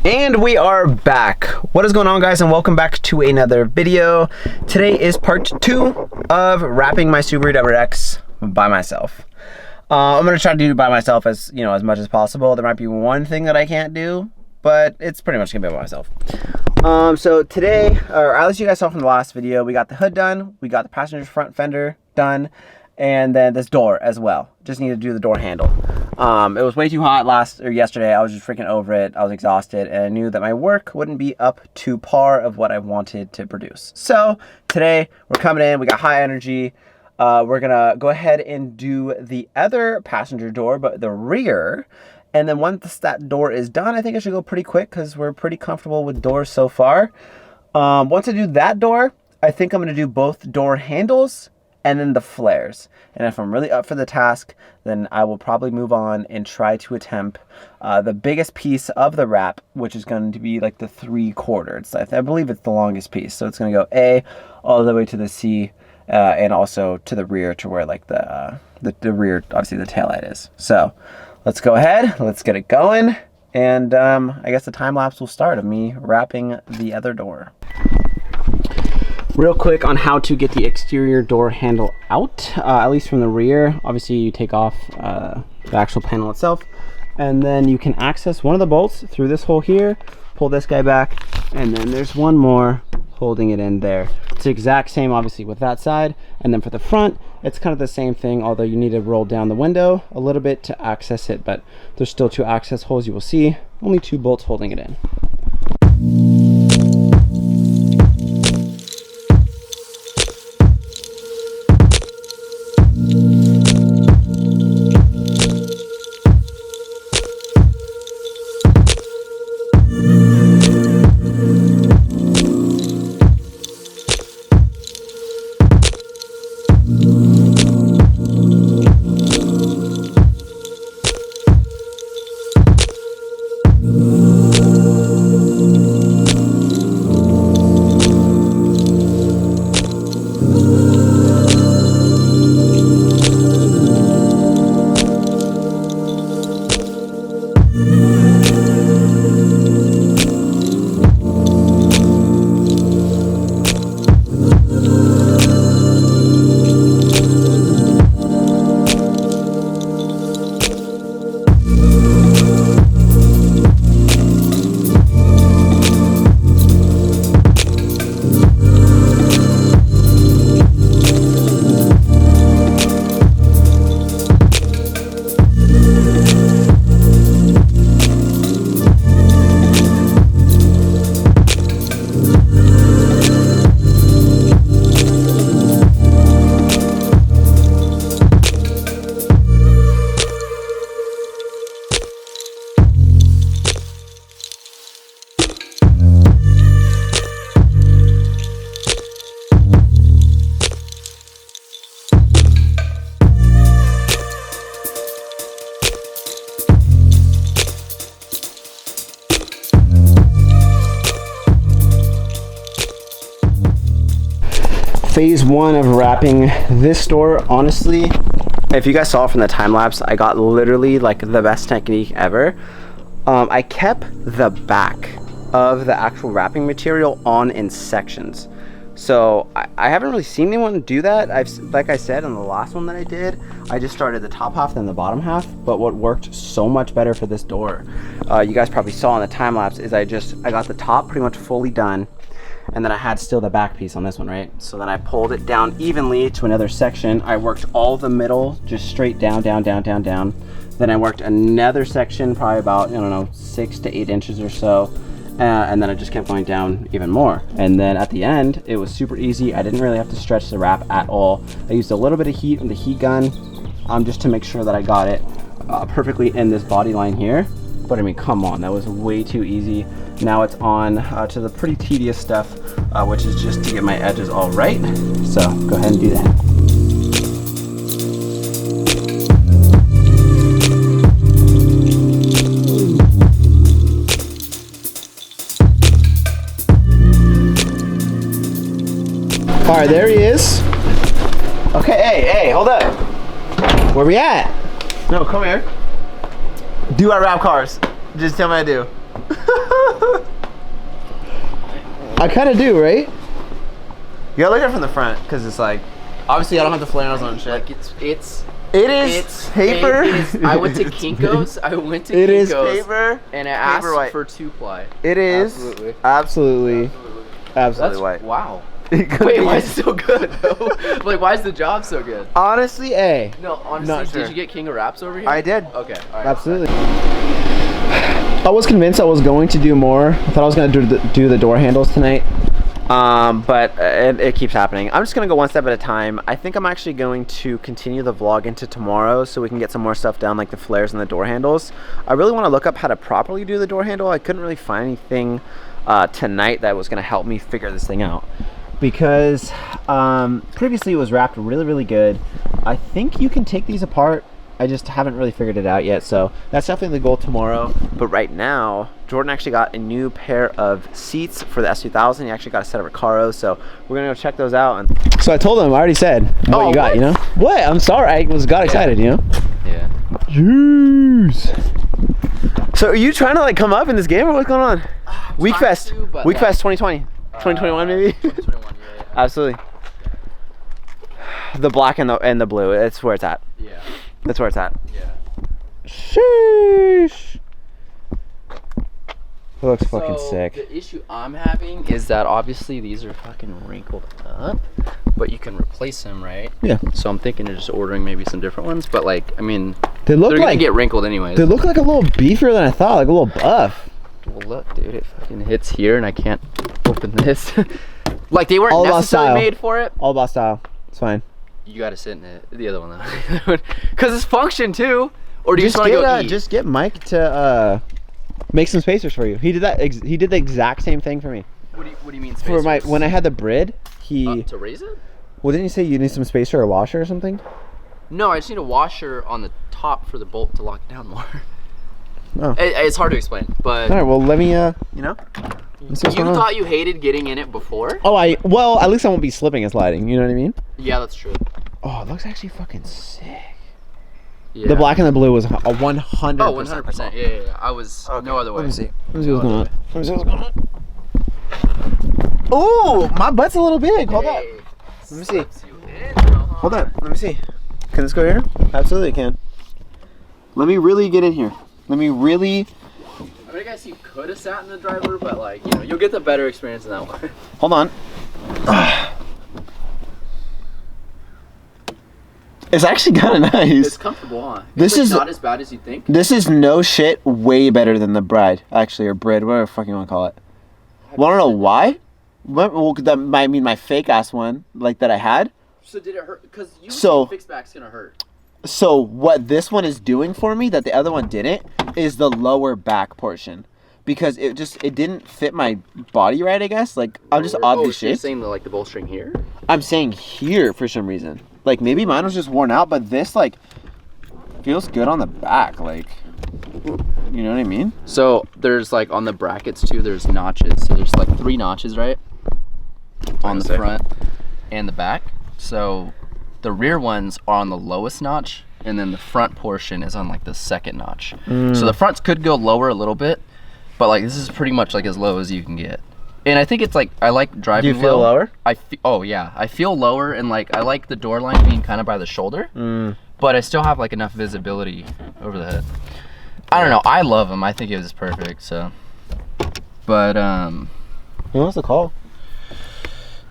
And we are back. What is going on, guys, and welcome back to another video. Today is part 2 of wrapping my Subaru WRX by myself. I'm gonna try to do it by myself as much as possible. There might be one thing that I can't do, but it's pretty much gonna be by myself. So today, or at least you guys saw from the last video, we got the hood done, we got the passenger front fender done, and then this door as well. Just need to do the door handle. It was way too hot yesterday. I was just freaking over it. I was exhausted, and I knew that my work wouldn't be up to par of what I wanted to produce. So today we're coming in, we got high energy. We're gonna go ahead and do the other passenger door, but the rear. And then once that door is done, I think I should go pretty quick because we're pretty comfortable with doors so far. Once I do that door, I think I'm gonna do both door handles and then the flares. And if I'm really up for the task, then I will probably move on and try to attempt the biggest piece of the wrap, which is going to be like the 3/4. I believe it's the longest piece. So it's going to go A all the way to the C and also to the rear to where like the rear, obviously the taillight is. So let's go ahead, let's get it going. And I guess the time lapse will start of me wrapping the other door. Real quick on how to get the exterior door handle out, at least from the rear. Obviously you take off the actual panel itself, and then you can access one of the bolts through this hole here, pull this guy back, and then there's one more holding it in there. It's the exact same obviously with that side, and then for the front it's kind of the same thing, although you need to roll down the window a little bit to access it, but there's still 2 access holes. You will see only 2 bolts holding it in. Phase 1 of wrapping this door, honestly, if you guys saw from the time lapse, I got literally like the best technique ever. I kept the back of the actual wrapping material on in sections. So I haven't really seen anyone do that. Like I said on the last one that I did, I just started the top half then the bottom half. But what worked so much better for this door, you guys probably saw in the time lapse, is I got the top pretty much fully done. And then I had still the back piece on this one, right? So then I pulled it down evenly to another section. I worked all the middle, just straight down, down, down, down, down. Then I worked another section, probably about, I don't know, 6 to 8 inches or so. And then I just kept going down even more. And then at the end, it was super easy. I didn't really have to stretch the wrap at all. I used a little bit of heat with the heat gun just to make sure that I got it perfectly in this body line here. But I mean, come on, that was way too easy. Now it's on to the pretty tedious stuff, which is just to get my edges all right. So go ahead and do that. All right, there he is. Okay, hey, hold up. Where we at? No, come here. Do I wrap cars? Just tell me I do. I kind of do, right? You gotta look at it from the front, because it's like, obviously I don't have the flares on and shit. Like it's paper. I went to Kinko's. It is paper. And I asked white. for 2-ply. It is. Absolutely white. Wow. Wait, Why is it so good though? Like, why is the job so good? Honestly, A. No, honestly, did you get King of Wraps over here? I did. Okay. All right. Absolutely. I was convinced I was going to do more. I thought I was going to do the door handles tonight. But it keeps happening. I'm just going to go one step at a time. I think I'm actually going to continue the vlog into tomorrow so we can get some more stuff done, like the flares and the door handles. I really want to look up how to properly do the door handle. I couldn't really find anything tonight that was going to help me figure this thing out. Because previously it was wrapped really good. I think you can take these apart. I just haven't really figured it out yet, so that's definitely the goal tomorrow. But right now, Jordan actually got a new pair of seats for the S2000. He actually got a set of Recaros, so we're gonna go check those out. And so I told him, I already said what you got, you know? What? I'm sorry, I got excited, you know? Yeah. Jeez. So are you trying to like come up in this game, or what's going on? Week Fest 2020, 2021 maybe? 2021, yeah. Absolutely. The black and the blue, it's where it's at. Yeah. That's where it's at. Yeah. Sheesh. It looks fucking sick. The issue I'm having is that obviously these are fucking wrinkled up, but you can replace them, right? Yeah. So I'm thinking of just ordering maybe some different ones, but like, I mean, they're gonna get wrinkled anyways. They look like a little beefier than I thought, like a little buff. Well, look, dude, it fucking hits here and I can't open this. Like, they weren't All necessarily made for it. All about style. It's fine. You gotta sit in it. The other one though, because it's function too. Or do you just want to go eat? Just get Mike to make some spacers for you. He did that. He did the exact same thing for me. What do you mean spacers? For when I had the Brid, he to raise it. Well, didn't you say you need some spacer or washer or something? No, I just need a washer on the top for the bolt to lock it down more. Oh. It's hard to explain, but. All right. Well, let me. You know. You thought you hated getting in it before? Oh, well, at least I won't be slipping and sliding. You know what I mean? Yeah, that's true. Oh, it looks actually fucking sick. Yeah. The black and the blue was a 100%. Oh, 100%. Yeah. I was no other way. Let me see what's going on. Oh, my butt's a little big. Hold up. Let me see. Hold up. Let me see. Can this go here? Absolutely can. Let me really get in here. I mean, I guess you could have sat in the driver, but like, you know, you'll get the better experience in that one. Hold on. It's actually kind of nice. It's comfortable, huh? This is not as bad as you think. This is no shit way better than the Bride, actually, or Brid, whatever the fuck you want to call it. Well, I don't know why. Well, that might mean my fake ass one, like that I had. So did it hurt? Because usually fixed back's gonna hurt. So what this one is doing for me that the other one didn't is the lower back portion, because it didn't fit my body right, I guess. Like, I'm just oddly shaped. You're saying the bowstring here? I'm saying here for some reason. Like, maybe mine was just worn out, but this like feels good on the back, like, you know what I mean? So there's like on the brackets too, there's notches. So there's like 3 notches, right? On the front and the back. So the rear ones are on the lowest notch, and then the front portion is on like the second notch. So the fronts could go lower a little bit, but like this is pretty much like as low as you can get. And I think it's like, I like driving. Do you feel lower? Oh yeah, I feel lower, and like I like the door line being kind of by the shoulder, but I still have like enough visibility over the head. I don't know, I love them. I think it was perfect. So, but What was the call?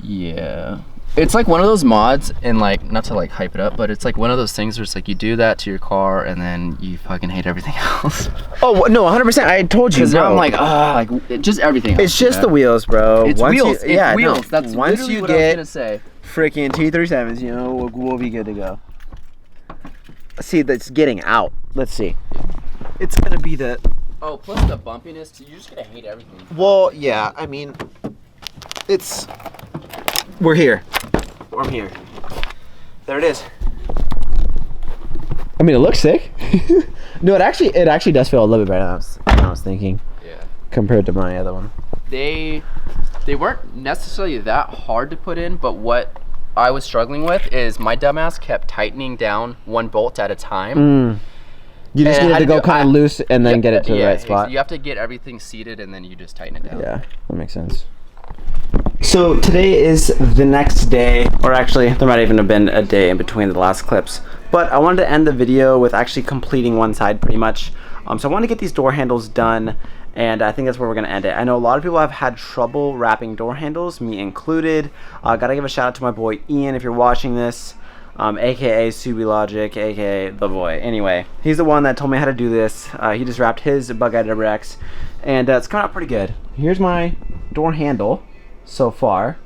Yeah, it's like one of those mods, and like, not to like hype it up, but it's like one of those things where it's like you do that to your car and then you fucking hate everything else. Oh no, 100%. I told you. Because now I'm like, like just everything else. It's just the wheels, bro. It's wheels. It's wheels. No. That's once you what get I was gonna say. Freaking T37s, you know, we'll be good to go. Let's see, that's getting out. Let's see. It's gonna be the. Oh, plus the bumpiness. You're just gonna hate everything. Well, yeah. I mean, it's. We're here. I'm here. There it is. I mean, it looks sick. No, it actually does feel a little bit better than I was thinking. Yeah. Compared to my other one. They weren't necessarily that hard to put in, but what I was struggling with is my dumbass kept tightening down one bolt at a time. You just needed to go kind of loose and then get it to the right spot. You have to get everything seated and then you just tighten it down. Yeah, that makes sense. So today is the next day, or actually there might even have been a day in between the last clips, but I wanted to end the video with actually completing one side pretty much. So I want to get these door handles done, and I think that's where we're going to end it. I know a lot of people have had trouble wrapping door handles, me included. Gotta give a shout out to my boy Ian if you're watching this, aka Subi Logic, aka the boy. Anyway, he's the one that told me how to do this. He just wrapped his Bug-eyed WRX, and it's coming out pretty good. Here's my door handle so far,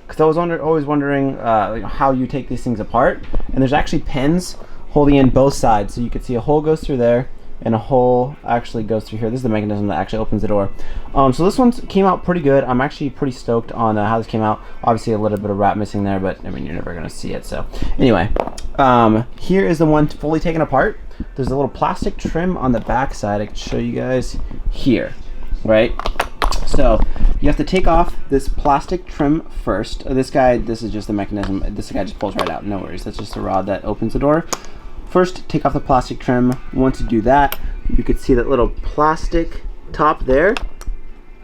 because I was always wondering how you take these things apart, and there's actually pins holding in both sides, so you can see a hole goes through there and a hole actually goes through here. This is the mechanism that actually opens the door. So this one came out pretty good. I'm actually pretty stoked on how this came out. Obviously a little bit of wrap missing there, but I mean, you're never gonna see it. So anyway, here is the one fully taken apart. There's a little plastic trim on the back side. I can show you guys here, right? So you have to take off this plastic trim first. This is just the mechanism. This guy just pulls right out, no worries. That's just a rod that opens the door. First, take off the plastic trim. Once you do that, you can see that little plastic top there,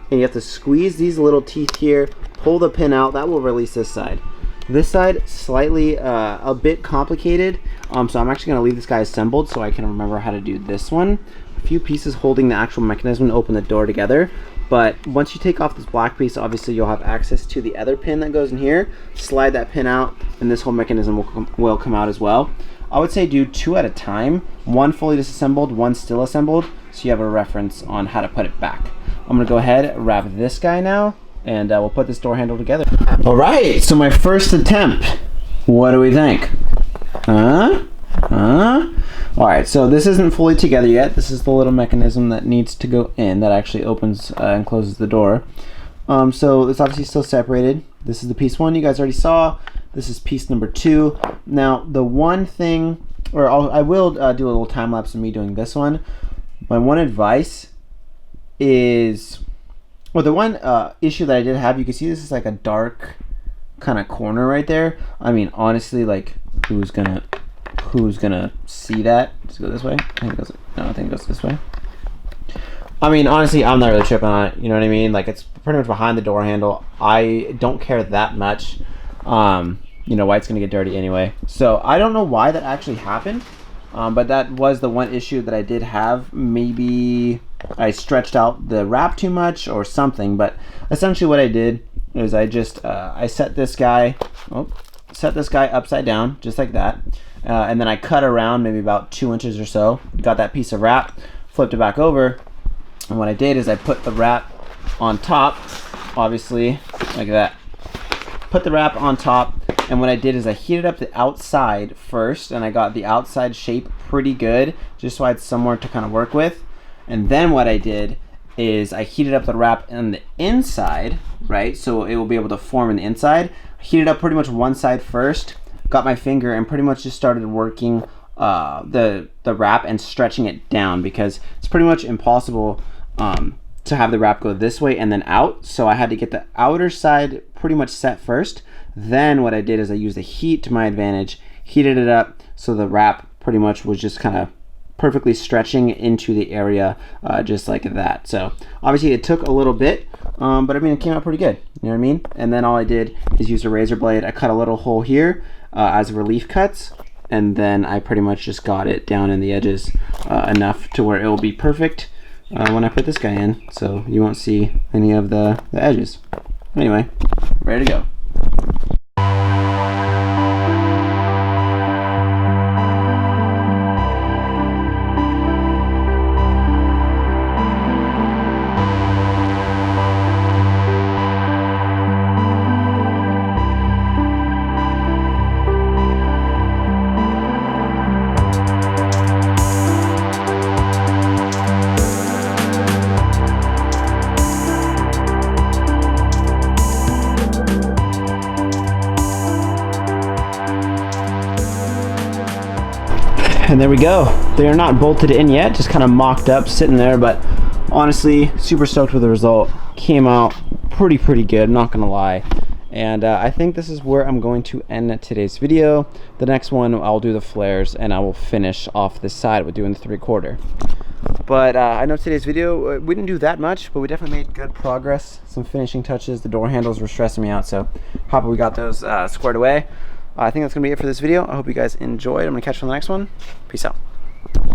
and you have to squeeze these little teeth here, pull the pin out. That will release this side. This side, slightly a bit complicated, so I'm actually going to leave this guy assembled so I can remember how to do this one. A few pieces holding the actual mechanism to open the door together. But once you take off this black piece, obviously you'll have access to the other pin that goes in here. Slide that pin out, and this whole mechanism will come out as well. I would say do 2 at a time, one fully disassembled, one still assembled, so you have a reference on how to put it back. I'm gonna go ahead, wrap this guy now, and we'll put this door handle together. All right, so my first attempt. What do we think? All right, so this isn't fully together yet. This is the little mechanism that needs to go in that actually opens and closes the door. So it's obviously still separated. This is the piece 1 you guys already saw. This is piece number 2. Now the one thing, or I will do a little time lapse of me doing this one. My one advice is, well, the one issue that I did have, you can see this is like a dark kind of corner right there. I mean, honestly, like who's gonna see that? Does it go this way? I think it goes, no, I think it goes this way. I mean, honestly, I'm not really tripping on it. You know what I mean? Like, it's pretty much behind the door handle. I don't care that much. You know, white's gonna get dirty anyway. So I don't know why that actually happened, but that was the one issue that I did have. Maybe I stretched out the wrap too much or something, but essentially what I did is I just I set this guy upside down just like that, and then I cut around maybe about 2 inches or so, got that piece of wrap, flipped it back over, and what I did is I put the wrap on top, obviously like that, put the wrap on top, and what I did is I heated up the outside first, and I got the outside shape pretty good just so I had somewhere to kind of work with. And then what I did is I heated up the wrap on the inside, right, so it will be able to form in the inside. I heated up pretty much one side first, got my finger and pretty much just started working the wrap and stretching it down, because it's pretty much impossible to have the wrap go this way and then out. So I had to get the outer side pretty much set first. Then what I did is I used the heat to my advantage, heated it up so the wrap pretty much was just kind of perfectly stretching into the area, just like that. So obviously it took a little bit, but I mean, it came out pretty good, you know what I mean? And then all I did is use a razor blade. I cut a little hole here as relief cuts, and then I pretty much just got it down in the edges enough to where it will be perfect when I put this guy in, so you won't see any of the edges. Anyway, ready to go. And there we go. They are not bolted in yet, just kind of mocked up, sitting there, but honestly, super stoked with the result. Came out pretty good, not gonna lie. And I think this is where I'm going to end today's video. The next one, I'll do the flares, and I will finish off this side with doing the 3/4. But I know today's video, we didn't do that much, but we definitely made good progress. Some finishing touches. The door handles were stressing me out, so happy we got those squared away. I think that's going to be it for this video. I hope you guys enjoyed. I'm going to catch you on the next one. Peace out.